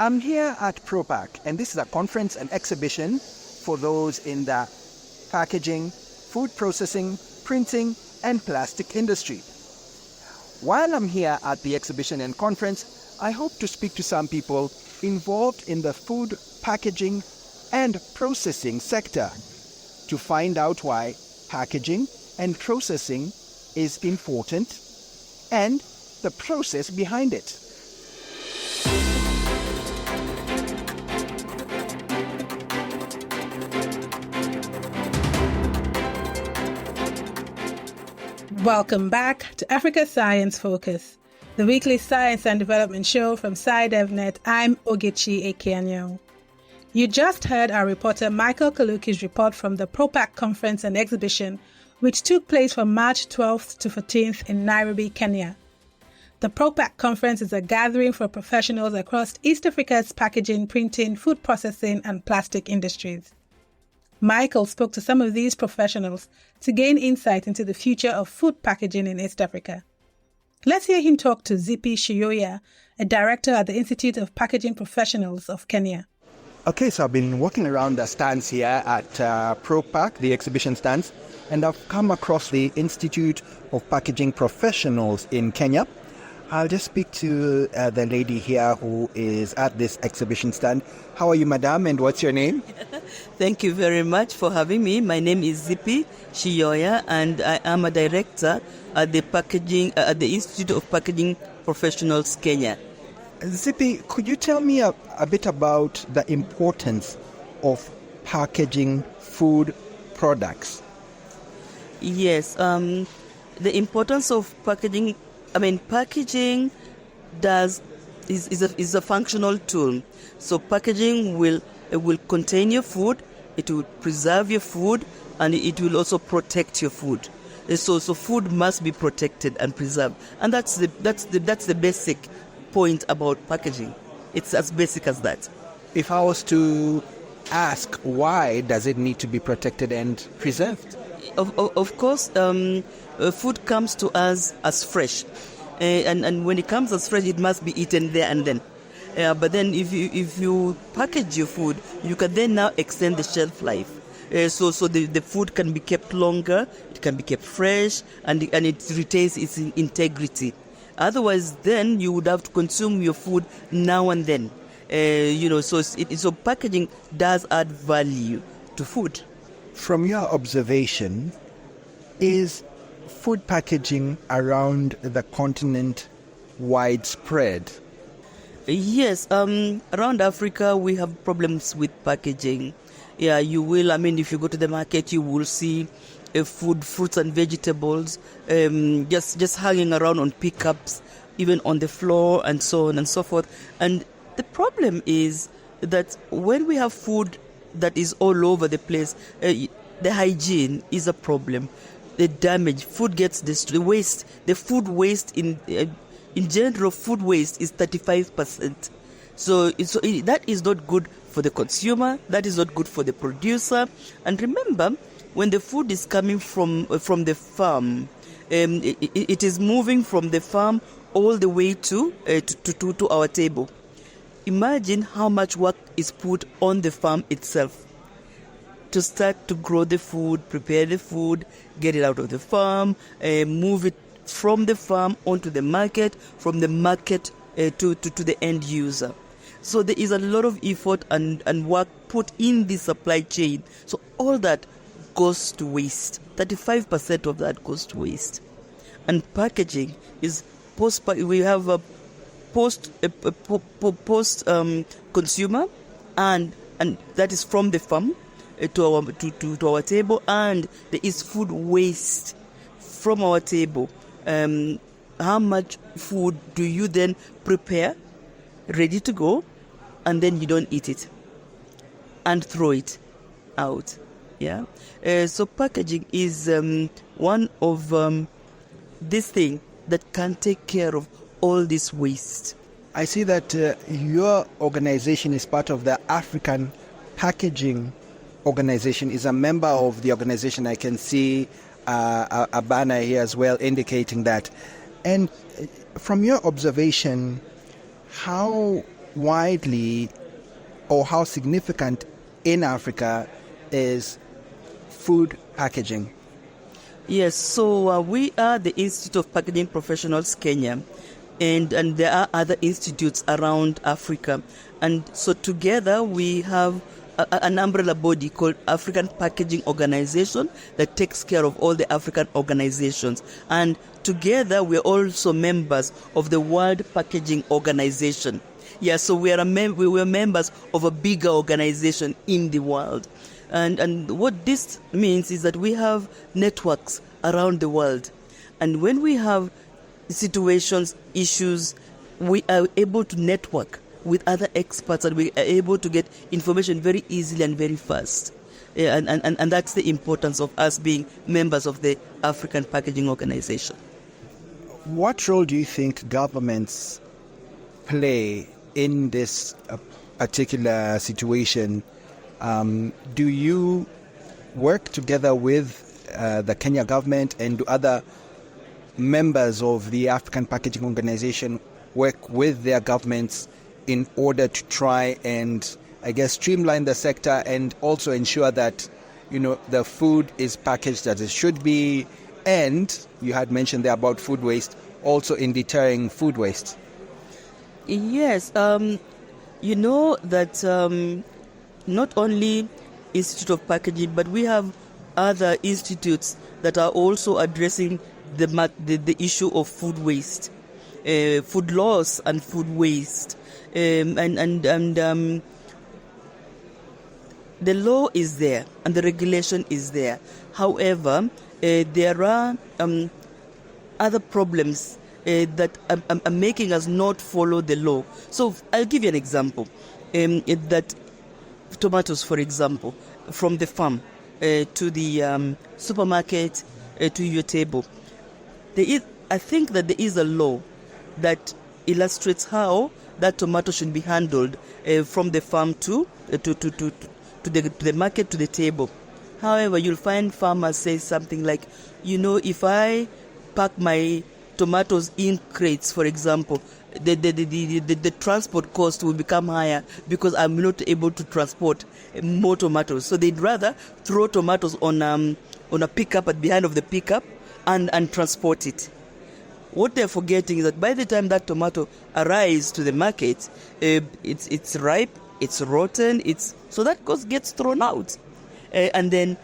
I'm here at Propack, and this is a conference and exhibition for those in the packaging, food processing, printing, and plastic industry. While I'm here at the exhibition and conference, I hope to speak to some people involved in the food packaging and processing sector to find out why packaging and processing is important and the process behind it. Welcome back to Africa Science Focus, the weekly science and development show from SciDevNet. I'm Ogechi Ekeanyo. You just heard our reporter Michael Kaloki's report from the Propack conference and exhibition, which took place from March 12th to 14th in Nairobi, Kenya. The Propack conference is a gathering for professionals across East Africa's packaging, printing, food processing, and plastic industries. Michael spoke to some of these professionals to gain insight into the future of food packaging in East Africa. Let's hear him talk to Zippy Shiyoya, a director at the Institute of Packaging Professionals of Kenya. Okay, so I've been walking around the stands here at Propack, the exhibition stands, and I've come across the Institute of Packaging Professionals in Kenya. I'll just speak to the lady here who is at this exhibition stand. How are you, madam, and what's your name? Thank you very much for having me. My name is Zippy Shiyoya, and I am a director at the Institute of Packaging Professionals, Kenya. Zippy, could you tell me a bit about the importance of packaging food products? Yes, the importance of packaging. Packaging is a functional tool. So packaging will contain your food, it will preserve your food, and it will also protect your food. So food must be protected and preserved, and that's the basic point about packaging. It's as basic as that. If I was to ask, why does it need to be protected and preserved? Of course, food comes to us as fresh, and when it comes as fresh, it must be eaten there and then. But then, if you package your food, you can then now extend the shelf life. So the food can be kept longer, it can be kept fresh, and it retains its integrity. Otherwise, then you would have to consume your food now and then. So packaging does add value to food. From your observation, is food packaging around the continent widespread? Yes, around Africa we have problems with packaging. Yeah, you will. If you go to the market, you will see fruits and vegetables just hanging around on pickups, even on the floor, and so on and so forth. And the problem is that when we have food that is all over the place, the hygiene is a problem. The damage, food gets destroyed, the food waste in general, food waste is 35%. So that is not good for the consumer, that is not good for the producer. And remember, when the food is coming from the farm, it is moving from the farm all the way to our table. Imagine how much work is put on the farm itself to start to grow the food, prepare the food, get it out of the farm, move it from the farm onto the market, from the market to the end user. So there is a lot of effort and work put in the supply chain. So all that goes to waste. 35% of that goes to waste. And packaging is we have a post consumer, and that is from the farm to our table, and there is food waste from our table. How much food do you then prepare ready to go, and then you don't eat it and throw it out? Yeah. So packaging is one of this thing that can take care of all this waste. I see that your organization is part of the African Packaging Organization, is a member of the organization. I can see a banner here as well indicating that. And from your observation, how widely or how significant in Africa is food packaging? Yes, so we are the Institute of Packaging Professionals Kenya, and there are other institutes around Africa. And so together we have an umbrella body called African Packaging Organization that takes care of all the African organizations. And together we are also members of the World Packaging Organization. Yeah, so we were members of a bigger organization in the world. And what this means is that we have networks around the world. And when we have situations, issues, we are able to network with other experts, and we are able to get information very easily and very fast. Yeah, and that's the importance of us being members of the African Packaging Organization. What role do you think governments play in this particular situation? Do you work together with the Kenya government, and do other members of the African Packaging Organization work with their governments in order to try and, I guess, streamline the sector and also ensure that, the food is packaged as it should be? And you had mentioned there about food waste, also in deterring food waste. Yes, you know that not only Institute of Packaging, but we have other institutes that are also addressing the issue of food waste, food loss and food waste, and the law is there and the regulation is there. However, there are other problems that are making us not follow the law. So I'll give you an example. That tomatoes, for example, from the farm to the supermarket to your table, I think that there is a law that illustrates how that tomato should be handled from the farm to the market to the table. However, you'll find farmers say something like, if I pack my tomatoes in crates, for example, the transport cost will become higher because I'm not able to transport more tomatoes. So they'd rather throw tomatoes on a pickup at the end of the pickup and transport it. What they're forgetting is that by the time that tomato arrives to the market, it's ripe, it's rotten, so that cost gets thrown out. And then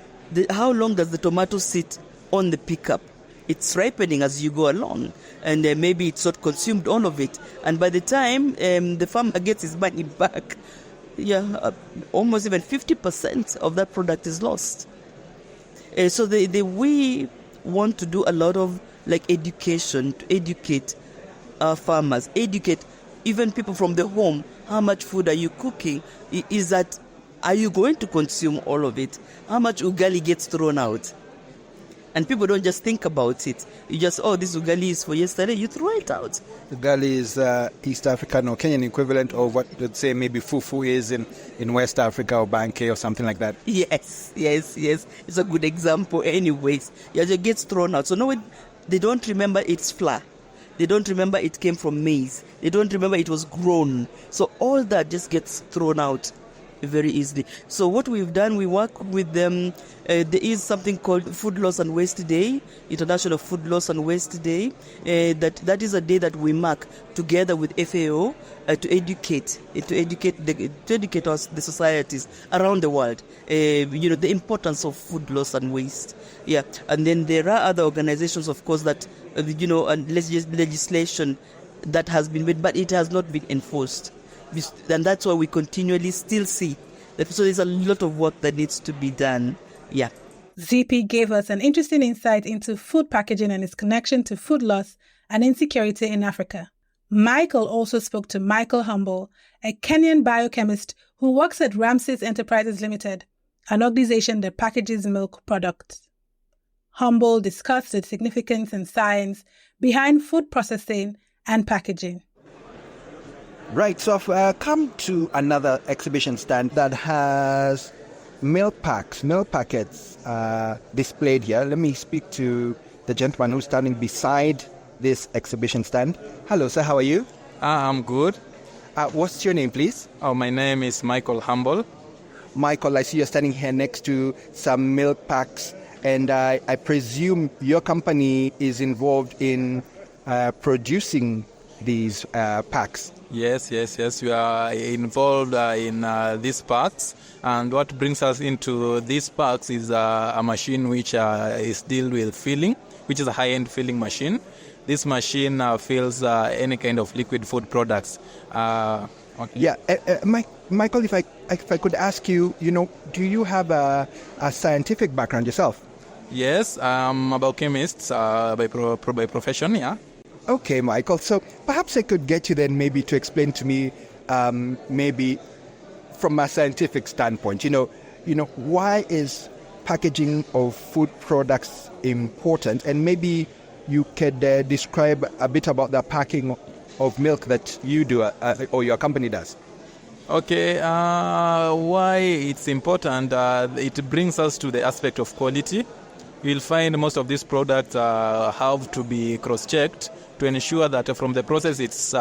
how long does the tomato sit on the pickup? It's ripening as you go along, and maybe it's not consumed all of it. And by the time the farmer gets his money back, almost even 50% of that product is lost. So we want to do a lot of education to educate our farmers, educate even people from the home. How much food are you cooking? Are you going to consume all of it? How much ugali gets thrown out? And people don't just think about it. You just, this ugali is for yesterday, you throw it out. Ugali is East African or Kenyan equivalent of what, let's say, maybe fufu is in West Africa or banke or something like that. Yes. It's a good example anyways. It gets thrown out. So they don't remember its flour. They don't remember it came from maize. They don't remember it was grown. So all that just gets thrown out very easily. So what we've done, we work with them. There is something called Food Loss and Waste Day, International Food Loss and Waste Day. That is a day that we mark together with FAO to educate the societies around the world. The importance of food loss and waste. Yeah, and then there are other organizations, of course, that and legislation that has been made, but it has not been enforced. And that's why we continually still see that. So there's a lot of work that needs to be done. Yeah. Zippy gave us an interesting insight into food packaging and its connection to food loss and insecurity in Africa. Michael also spoke to Michael Humble, a Kenyan biochemist who works at Ramses Enterprises Limited, an organization that packages milk products. Humble discussed the significance and science behind food processing and packaging. Right, so I've come to another exhibition stand that has milk packets displayed here. Let me speak to the gentleman who's standing beside this exhibition stand. Hello, sir, how are you? I'm good. What's your name, please? Oh, my name is Michael Humble. Michael, I see you're standing here next to some milk packs, and I presume your company is involved in producing these packs. Yes. We are involved in these packs, and what brings us into these packs is a machine which is dealt with filling, which is a high-end filling machine. This machine fills any kind of liquid food products. Okay. Yeah, Michael, if I could ask you, do you have a scientific background yourself? Yes, I'm a biochemist by profession, yeah. Okay, Michael, so perhaps I could get you then maybe to explain to me, maybe from a scientific standpoint, why is packaging of food products important? And maybe you could describe a bit about the packing of milk that you do or your company does. Okay, why it's important, it brings us to the aspect of quality. You'll find most of these products have to be cross-checked to ensure that from the process it's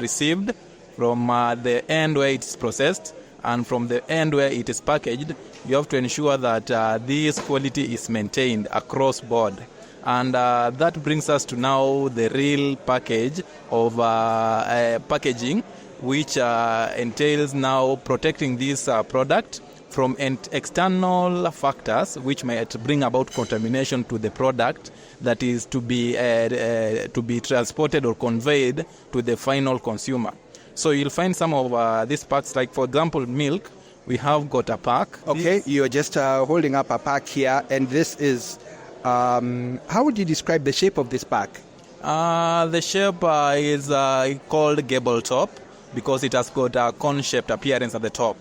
received, from the end where it's processed, and from the end where it is packaged, you have to ensure that this quality is maintained across board. And that brings us to now the real package of packaging, which entails now protecting this product from external factors which might bring about contamination to the product that is to be transported or conveyed to the final consumer. So you'll find some of these packs, like for example milk. We have got a pack. Okay, you're just holding up a pack here, and this is, how would you describe the shape of this pack? The shape is called gable top because it has got a cone-shaped appearance at the top.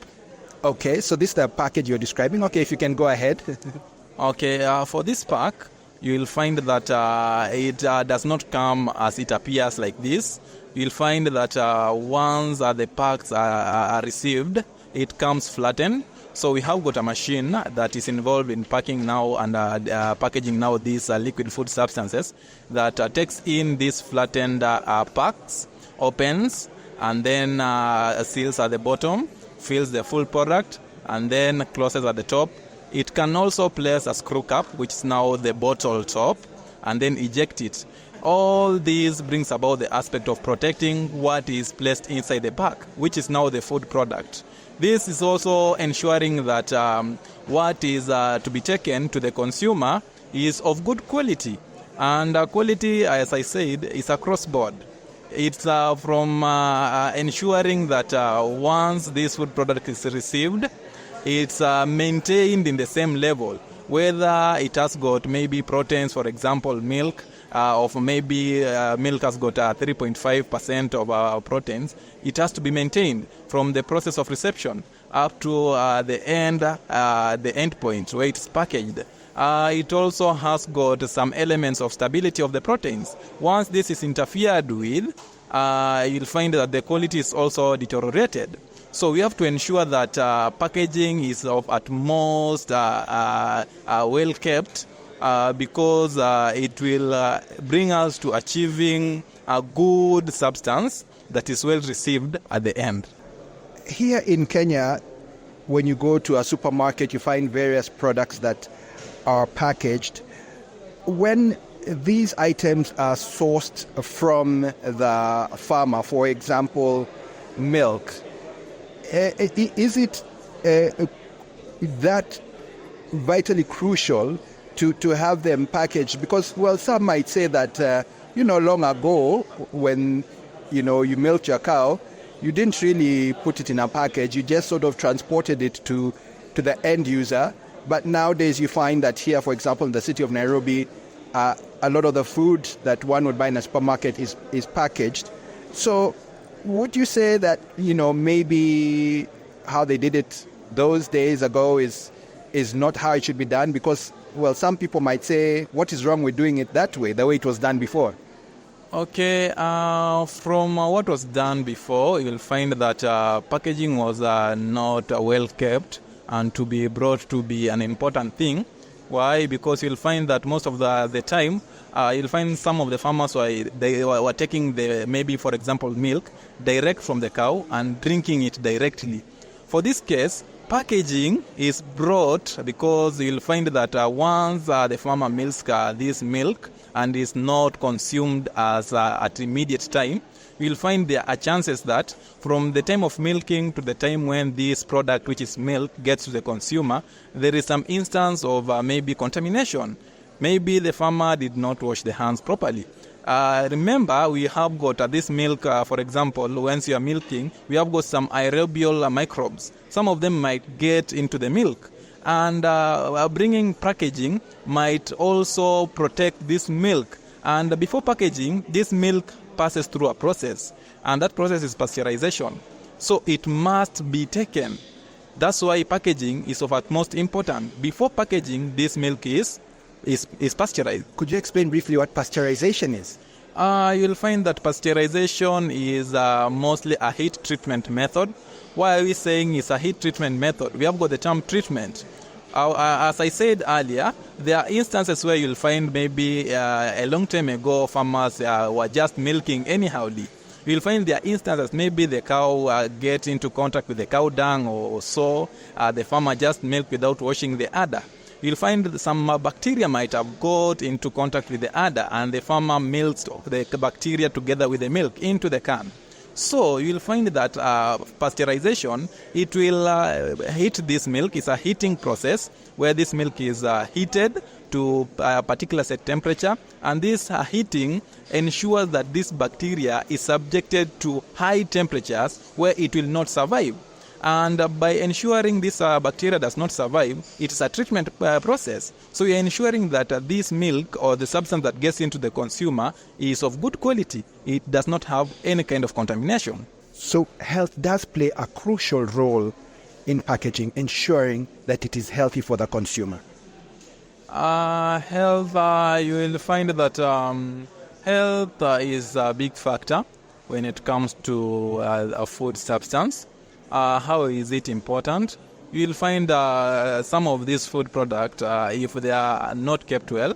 Okay, so this is the package you're describing. Okay, if you can go ahead. Okay, for this pack, you'll find that it does not come as it appears like this. You'll find that once the packs are received, it comes flattened. So we have got a machine that is involved in packing now and packaging now these liquid food substances that takes in these flattened packs, opens, and then seals at the bottom, fills the full product, and then closes at the top. It can also place a screw cap, which is now the bottle top, and then eject it. All this brings about the aspect of protecting what is placed inside the pack, which is now the food product. This is also ensuring that what is to be taken to the consumer is of good quality. And quality, as I said, is across board. It's from ensuring that once this food product is received, it's maintained in the same level, whether it has got maybe proteins, for example, milk, or maybe milk has got 3.5% of proteins. It has to be maintained from the process of reception up to the end point where it's packaged. It also has got some elements of stability of the proteins. Once this is interfered with, you'll find that the quality is also deteriorated. So we have to ensure that packaging is of utmost well kept because it will bring us to achieving a good substance that is well received at the end. Here in Kenya, when you go to a supermarket, you find various products that are packaged. When these items are sourced from the farmer, for example, milk, is it that vitally crucial to have them packaged? Because, well, some might say that, long ago when, you milked your cow, you didn't really put it in a package. You just sort of transported it to the end user. But nowadays you find that here, for example, in the city of Nairobi, a lot of the food that one would buy in a supermarket is packaged. So would you say that, maybe how they did it those days ago is not how it should be done? Because, well, some people might say, what is wrong with doing it that way, the way it was done before? Okay, from what was done before, you will find that packaging was not well kept, and to be brought to be an important thing. Why? Because you'll find that most of the time, you'll find some of the farmers they were taking maybe for example milk direct from the cow and drinking it directly. For this case, packaging is brought because you'll find that once the farmer milks this milk and is not consumed as at immediate time, you'll find there are chances that from the time of milking to the time when this product, which is milk, gets to the consumer, there is some instance of maybe contamination. Maybe the farmer did not wash the hands properly. Remember, we have got this milk, for example, once you are milking, we have got some aerobial microbes. Some of them might get into the milk. And bringing packaging might also protect this milk. And before packaging, this milk passes through a process, and that process is pasteurization. So it must be taken. That's why packaging is of utmost importance. Before packaging, this milk is pasteurized. Could you explain briefly what pasteurization is? You'll find that pasteurization is mostly a heat treatment method. Why are we saying it's a heat treatment method? We have got the term treatment. As I said earlier, there are instances where you'll find maybe a long time ago farmers were just milking anyhowly. You'll find there are instances maybe the cow get into contact with the cow dung or so. The farmer just milk without washing the udder. You'll find some bacteria might have got into contact with the udder and the farmer milks the bacteria together with the milk into the can. So you'll find that pasteurization, it will heat this milk. It's a heating process where this milk is heated to a particular set temperature, and this heating ensures that this bacteria is subjected to high temperatures where it will not survive. And by ensuring this bacteria does not survive, it's a treatment process. So you're ensuring that this milk or the substance that gets into the consumer is of good quality. It does not have any kind of contamination. So health does play a crucial role in packaging, ensuring that it is healthy for the consumer. Health, you will find that health is a big factor when it comes to a food substance. How is it important? You will find some of these food products, if they are not kept well,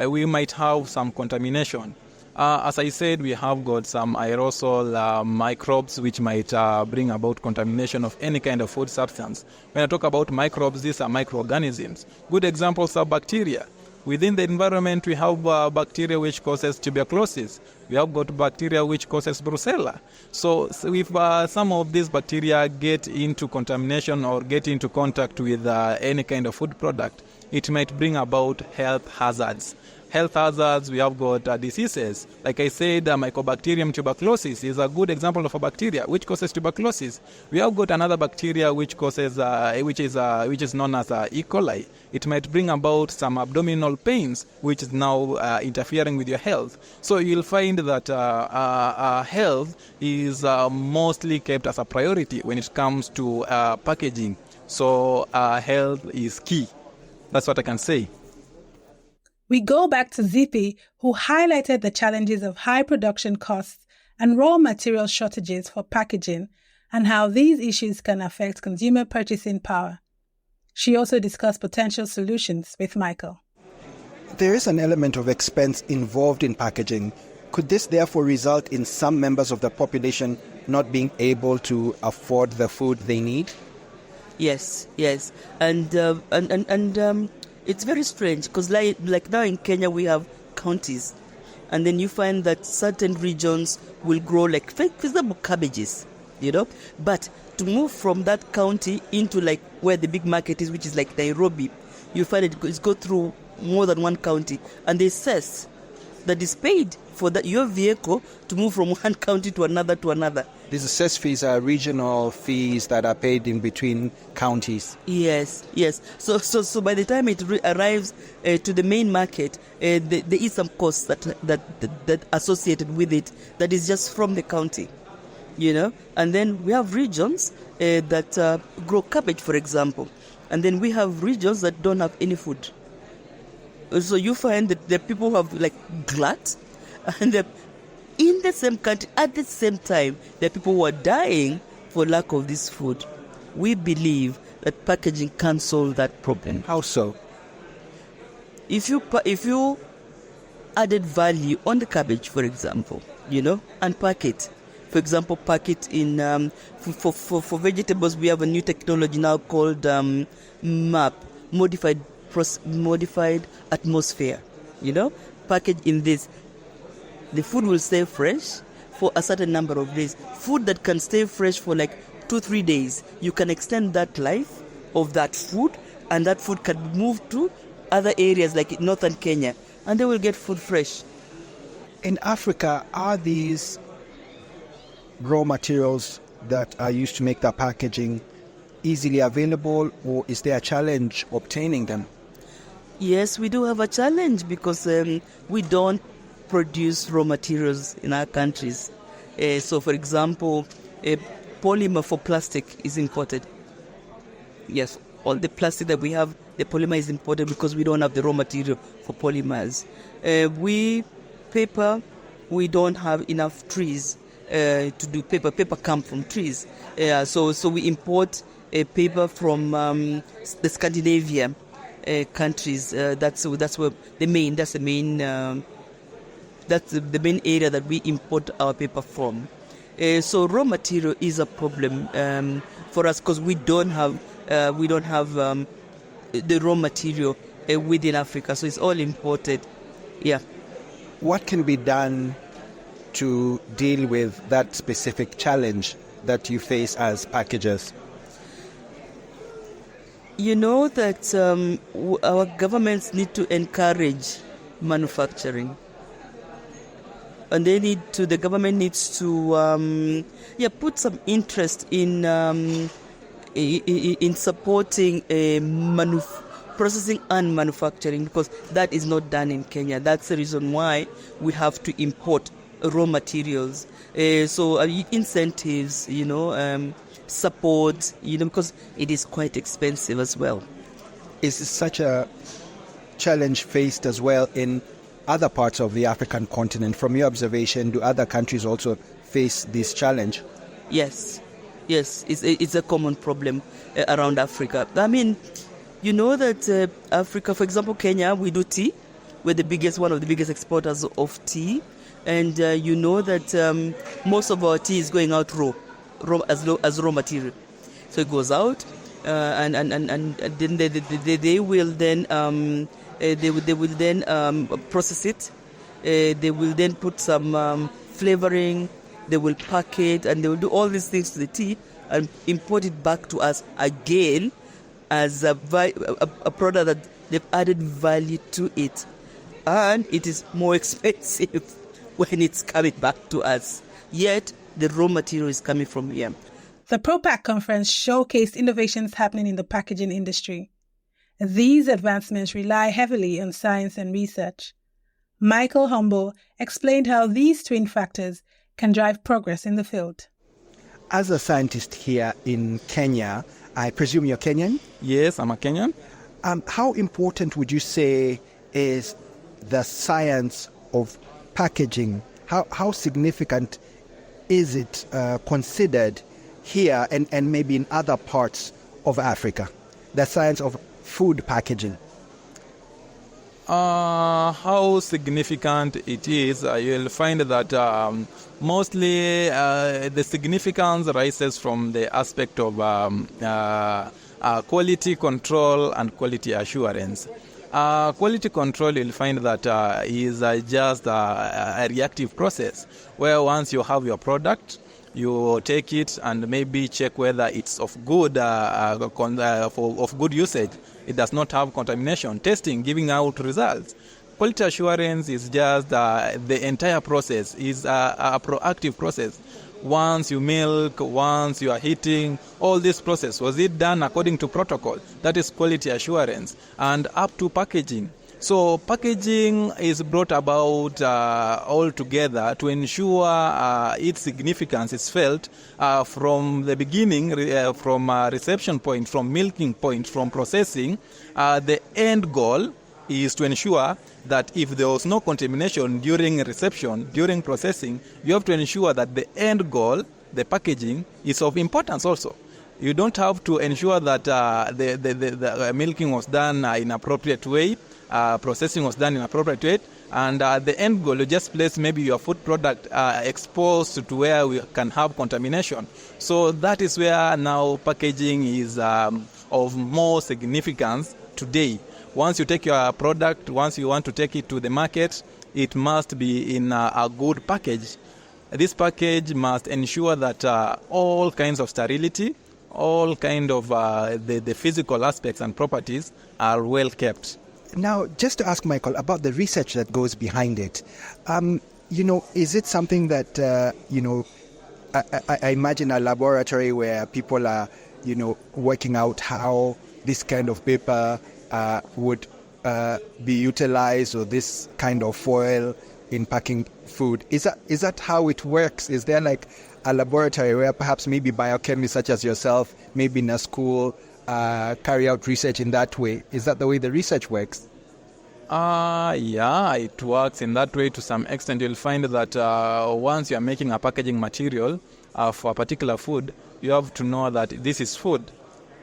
we might have some contamination. As I said, we have got some aerosol microbes which might bring about contamination of any kind of food substance. When I talk about microbes, these are microorganisms. Good examples are bacteria. Within the environment, we have bacteria which causes tuberculosis. We have got bacteria which causes brucella. So if some of these bacteria get into contamination or get into contact with any kind of food product, it might bring about health hazards. Health hazards, we have got diseases. Like I said, Mycobacterium tuberculosis is a good example of a bacteria which causes tuberculosis. We have got another bacteria which causes, which is known as E. coli. It might bring about some abdominal pains, which is now interfering with your health. So you'll find that health is mostly kept as a priority when it comes to packaging. So health is key. That's what I can say. We go back to Zippy, who highlighted the challenges of high production costs and raw material shortages for packaging and how these issues can affect consumer purchasing power. She also discussed potential solutions with Michael. There is an element of expense involved in packaging. Could this therefore result in some members of the population not being able to afford the food they need? Yes. And it's very strange because like now in Kenya we have counties, and then you find that certain regions will grow like, for example, cabbages, but to move from that county into like where the big market is, which is like Nairobi, you find it's go through more than one county, and they cess that is paid for that your vehicle to move from one county to another. These cess fees are regional fees that are paid in between counties. Yes. So by the time it arrives to the main market, there is some costs that associated with it that is just from the county, And then we have regions that grow cabbage, for example, and then we have regions that don't have any food. So you find that the people who have like glut, and in the same country at the same time, there are people who are dying for lack of this food. We believe that packaging can solve that problem. How so? if you added value on the cabbage, for example, and pack it. For example, pack it in for vegetables. We have a new technology now called MAP, modified atmosphere. Package in this, the food will stay fresh for a certain number of days. Food that can stay fresh for like 2-3 days, you can extend that life of that food, and that food can move to other areas like northern Kenya, and they will get food fresh. In Africa, are these raw materials that are used to make the packaging easily available, or is there a challenge obtaining them? Yes, we do have a challenge because we don't produce raw materials in our countries. So, for example, a polymer for plastic is imported. Yes, all the plastic that we have, the polymer is imported because we don't have the raw material for polymers. Paper, we don't have enough trees to do paper. Paper comes from trees. So we import paper from the Scandinavia countries. That's where the main area that we import our paper from. So raw material is a problem for us because we don't have the raw material within Africa. So it's all imported. Yeah. What can be done to deal with that specific challenge that you face as packagers? That our governments need to encourage manufacturing, and the government needs to put some interest in supporting processing and manufacturing, because that is not done in Kenya. That's the reason why we have to import raw materials. So incentives, support, because it is quite expensive as well. Is such a challenge faced as well in other parts of the African continent? From your observation, do other countries also face this challenge? Yes, it's a common problem around Africa. I mean, that Africa, for example, Kenya, we do tea. We're one of the biggest exporters of tea. And that most of our tea is going out raw as raw material. So it goes out, and then they will then process it. They will then put some flavoring. They will pack it, and they will do all these things to the tea and import it back to us again as a product that they've added value to it, and it is more expensive when it's coming back to us. Yet the raw material is coming from here. The Propack conference showcased innovations happening in the packaging industry. These advancements rely heavily on science and research. Michael Humble explained how these twin factors can drive progress in the field. As a scientist here in Kenya, I presume you're Kenyan? Yes, I'm a Kenyan. How important would you say is the science of packaging? How significant is it considered here and maybe in other parts of Africa, the science of food packaging? How significant it is, you'll find that mostly the significance rises from the aspect of quality control and quality assurance. Quality control, you'll find that is just a reactive process, where once you have your product, you take it and maybe check whether it's of good of good usage. It does not have contamination. Testing, giving out results. Quality assurance is just the entire process, is a proactive process. Once you milk, once you are heating, all this process, was it done according to protocol? That is quality assurance. And up to packaging. So packaging is brought about all together to ensure its significance is felt from the beginning, from reception point, from milking point, from processing. The end goal is to ensure that if there was no contamination during reception, during processing, you have to ensure that the end goal, the packaging, is of importance also. You don't have to ensure that the milking was done in appropriate way, processing was done in appropriate way. And the end goal, you just place maybe your food product exposed to where we can have contamination. So that is where now packaging is of more significance today. Once you take your product, once you want to take it to the market, it must be in a good package. This package must ensure that all kinds of sterility, all kind of the physical aspects and properties are well kept. Now, just to ask Michael about the research that goes behind it, is it something that, I imagine a laboratory where people are, working out how this kind of paper would be utilized, or this kind of foil in packing food. Is that how it works? Is there like a laboratory where perhaps maybe biochemists such as yourself, maybe in a school, carry out research in that way? Is that the way the research works? Yeah, it works in that way to some extent. You'll find that once you're making a packaging material for a particular food, you have to know that this is food.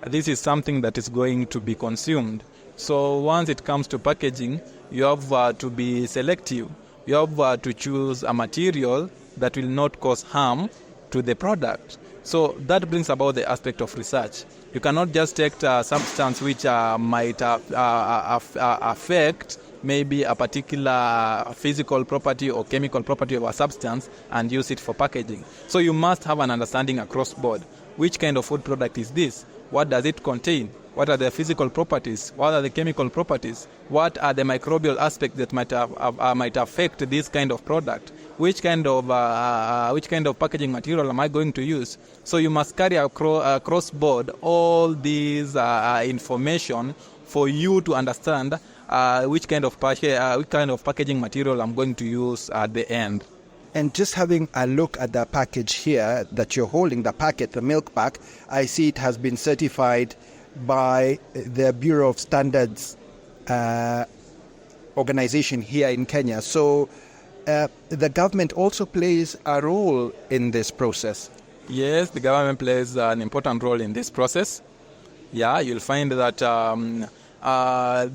This is something that is going to be consumed. So once it comes to packaging, you have to be selective. You have to choose a material that will not cause harm to the product. So that brings about the aspect of research. You cannot just take a substance which might affect maybe a particular physical property or chemical property of a substance and use it for packaging. So you must have an understanding across board. Which kind of food product is this? What does it contain? What are the physical properties? What are the chemical properties? What are the microbial aspects that might affect this kind of product? Which kind of packaging material am I going to use? So you must carry across board all these information for you to understand which kind of packaging material I'm going to use at the end. And just having a look at the package here that you're holding, the packet, the milk pack, I see it has been certified by the Bureau of Standards organization here in Kenya. So the government also plays a role in this process. Yes, the government plays an important role in this process. Yeah, you'll find that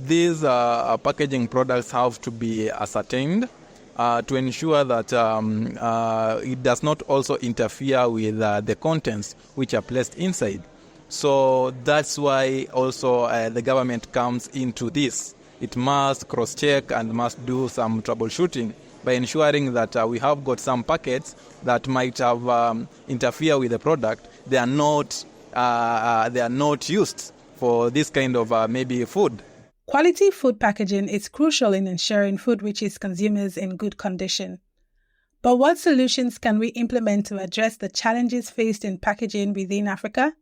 these packaging products have to be ascertained to ensure that it does not also interfere with the contents which are placed inside. So that's why also the government comes into this. It must cross-check and must do some troubleshooting by ensuring that we have got some packets that might have interfere with the product. They are not used for this kind of maybe food. Quality food packaging is crucial in ensuring food reaches consumers in good condition. But what solutions can we implement to address the challenges faced in packaging within Africa?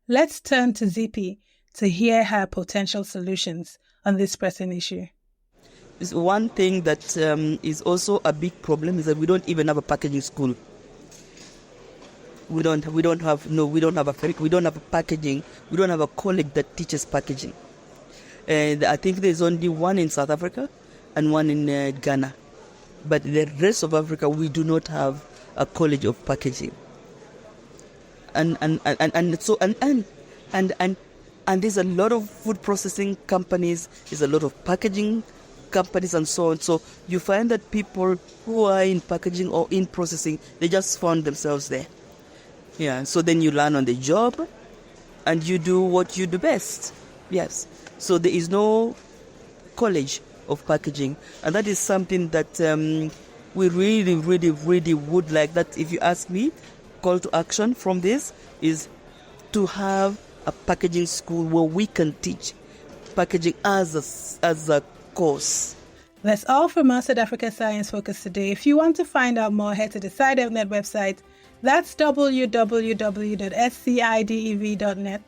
Let's turn to Zippy to hear her potential solutions on this pressing issue. One thing that is also a big problem is that we don't even have a packaging school. We don't have a packaging. We don't have a college that teaches packaging. And I think there's only one in South Africa and one in Ghana. But the rest of Africa, we do not have a college of packaging. And there's a lot of food processing companies, there's a lot of packaging companies and so on. So you find that people who are in packaging or in processing, they just found themselves there. Yeah, so then you learn on the job and you do what you do best. Yes. So there is no college of packaging. And that is something that we really, really, really would like. That, if you ask me, call to action from this is to have a packaging school where we can teach packaging as a course. That's all from us at Africa Science Focus today. If you want to find out more, head to the SciDevNet website. That's www.scidev.net.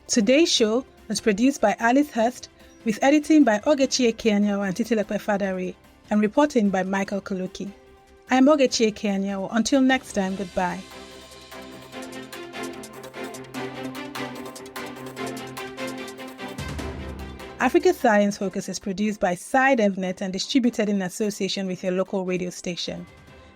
Today's show was produced by Alice Hurst, with editing by Ogechi Ekeanyo and Titilepe Fadari, and reporting by Michael Kaloki. I'm Ogechi Ekeanyo. Until next time, goodbye. Africa Science Focus is produced by SciDevNet and distributed in association with your local radio station.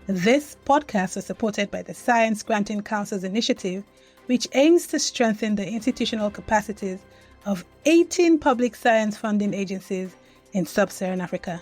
This podcast was supported by the Science Granting Council's initiative, which aims to strengthen the institutional capacities of 18 public science funding agencies in Sub-Saharan Africa.